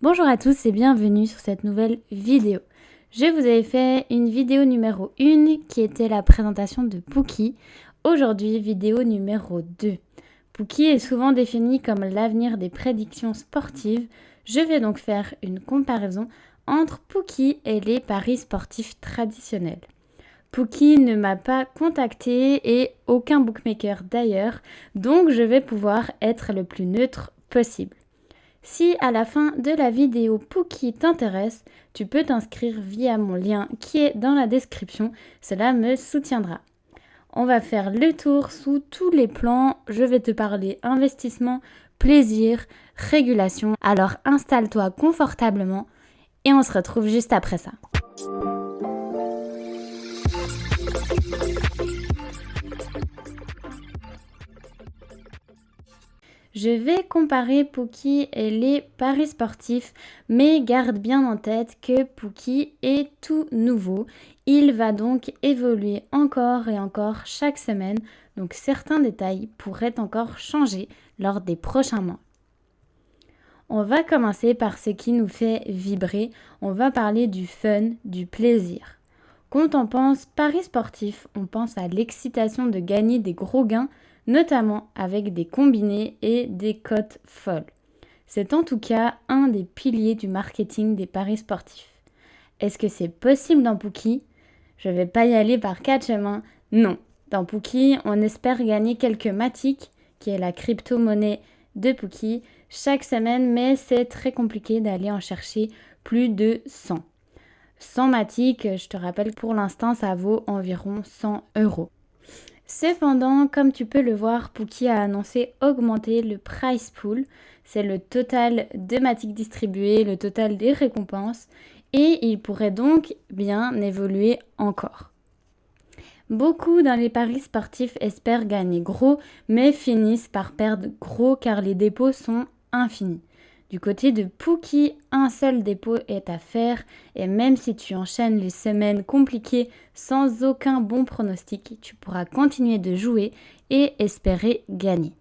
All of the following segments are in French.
Bonjour à tous et bienvenue sur cette nouvelle vidéo. Je vous avais fait une vidéo numéro 1 qui était la présentation de Pookie. Aujourd'hui, vidéo numéro 2. Pookie est souvent défini comme l'avenir des prédictions sportives. Je vais donc faire une comparaison entre Pookie et les paris sportifs traditionnels. Pookie ne m'a pas contacté et aucun bookmaker d'ailleurs, donc je vais pouvoir être le plus neutre possible. Si à la fin de la vidéo Pookie t'intéresse, tu peux t'inscrire via mon lien qui est dans la description, cela me soutiendra. On va faire le tour sous tous les plans, je vais te parler investissement, plaisir, régulation, alors installe-toi confortablement et on se retrouve juste après ça. Je vais comparer Pookie et les paris sportifs, mais garde bien en tête que Pookie est tout nouveau. Il va donc évoluer encore et encore chaque semaine, donc certains détails pourraient encore changer lors des prochains mois. On va commencer par ce qui nous fait vibrer, on va parler du fun, du plaisir. Quand on pense paris sportifs, on pense à l'excitation de gagner des gros gains, notamment avec des combinés et des cotes folles. C'est en tout cas un des piliers du marketing des paris sportifs. Est-ce que c'est possible dans Pookie ? Je ne vais pas y aller par 4 chemins. Non. Dans Pookie, on espère gagner quelques Matic, qui est la crypto-monnaie de Pookie, chaque semaine, mais c'est très compliqué d'aller en chercher plus de 100. 100 Matic, je te rappelle, pour l'instant, ça vaut environ 100 €. Cependant, comme tu peux le voir, Pookie a annoncé augmenter le price pool. C'est le total de Matic distribué, le total des récompenses. Et il pourrait donc bien évoluer encore. Beaucoup dans les paris sportifs espèrent gagner gros, mais finissent par perdre gros car les dépôts sont infinis. Du côté de Pookie, un seul dépôt est à faire et même si tu enchaînes les semaines compliquées sans aucun bon pronostic, tu pourras continuer de jouer et espérer gagner.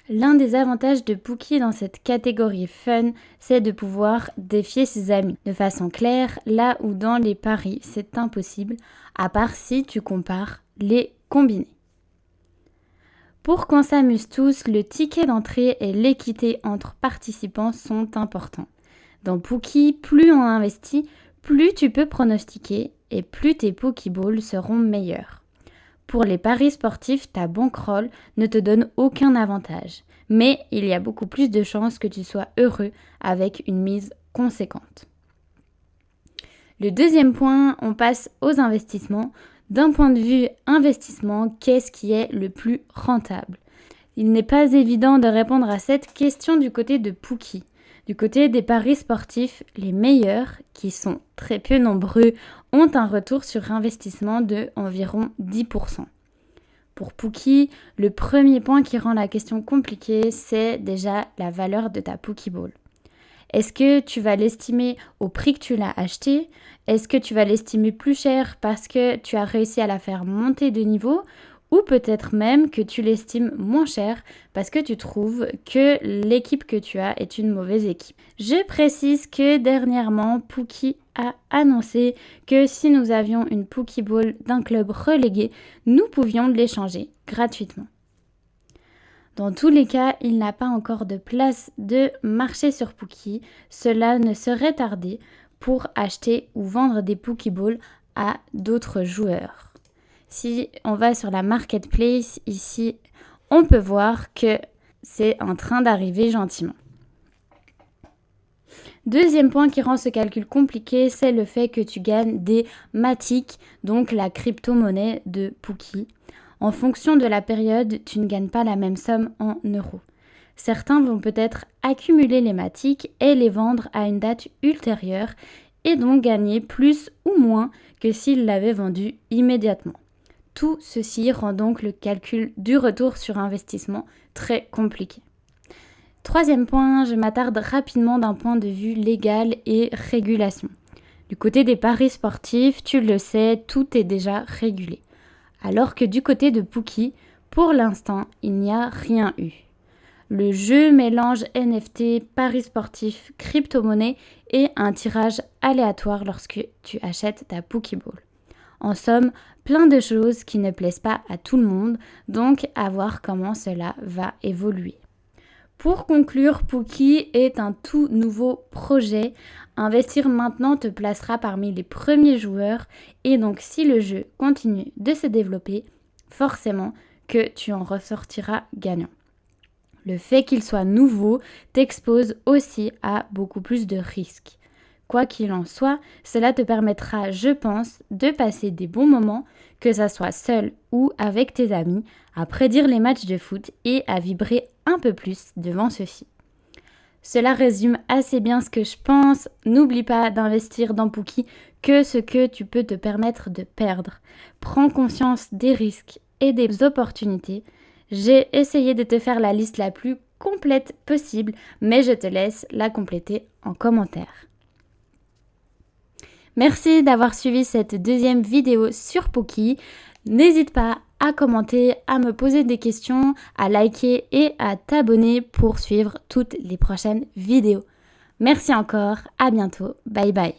L'un des avantages de Pookie dans cette catégorie fun, c'est de pouvoir défier ses amis de façon claire, là où dans les paris, c'est impossible, à part si tu compares les combinés. Pour qu'on s'amuse tous, le ticket d'entrée et l'équité entre participants sont importants. Dans Pookie, plus on investit, plus tu peux pronostiquer et plus tes Pokéballs seront meilleurs. Pour les paris sportifs, ta bankroll ne te donne aucun avantage, mais il y a beaucoup plus de chances que tu sois heureux avec une mise conséquente. Le deuxième point, on passe aux investissements. D'un point de vue investissement, qu'est-ce qui est le plus rentable ? Il n'est pas évident de répondre à cette question du côté de Pookie. Du côté des paris sportifs, les meilleurs, qui sont très peu nombreux, ont un retour sur investissement de environ 10%. Pour Pookie, le premier point qui rend la question compliquée, c'est déjà la valeur de ta Pokéball. Est-ce que tu vas l'estimer au prix que tu l'as acheté ? Est-ce que tu vas l'estimer plus cher parce que tu as réussi à la faire monter de niveau ? Ou peut-être même que tu l'estimes moins cher parce que tu trouves que l'équipe que tu as est une mauvaise équipe. Je précise que dernièrement, Pookie a annoncé que si nous avions une Pokéball d'un club relégué, nous pouvions l'échanger gratuitement. Dans tous les cas, il n'a pas encore de place de marché sur Pookie. Cela ne serait tardé pour acheter ou vendre des Pokéballs à d'autres joueurs. Si on va sur la marketplace, ici, on peut voir que c'est en train d'arriver gentiment. Deuxième point qui rend ce calcul compliqué, c'est le fait que tu gagnes des Matic, donc la crypto-monnaie de Pookie. En fonction de la période, tu ne gagnes pas la même somme en euros. Certains vont peut-être accumuler les Matic et les vendre à une date ultérieure et donc gagner plus ou moins que s'ils l'avaient vendu immédiatement. Tout ceci rend donc le calcul du retour sur investissement très compliqué. Troisième point, je m'attarde rapidement d'un point de vue légal et régulation. Du côté des paris sportifs, tu le sais, tout est déjà régulé. Alors que du côté de Pookie, pour l'instant, il n'y a rien eu. Le jeu mélange NFT, paris sportifs, crypto-monnaie et un tirage aléatoire lorsque tu achètes ta Pokéball. En somme, plein de choses qui ne plaisent pas à tout le monde, donc à voir comment cela va évoluer. Pour conclure, Pookie est un tout nouveau projet. Investir maintenant te placera parmi les premiers joueurs et donc si le jeu continue de se développer, forcément que tu en ressortiras gagnant. Le fait qu'il soit nouveau t'expose aussi à beaucoup plus de risques. Quoi qu'il en soit, cela te permettra, je pense, de passer des bons moments, que ça soit seul ou avec tes amis, à prédire les matchs de foot et à vibrer un peu plus devant ceux-ci. Cela résume assez bien ce que je pense. N'oublie pas d'investir dans Pookie que ce que tu peux te permettre de perdre. Prends conscience des risques et des opportunités. J'ai essayé de te faire la liste la plus complète possible, mais je te laisse la compléter en commentaire. Merci d'avoir suivi cette deuxième vidéo sur Pookie. N'hésite pas à commenter, à me poser des questions, à liker et à t'abonner pour suivre toutes les prochaines vidéos. Merci encore, à bientôt, bye bye.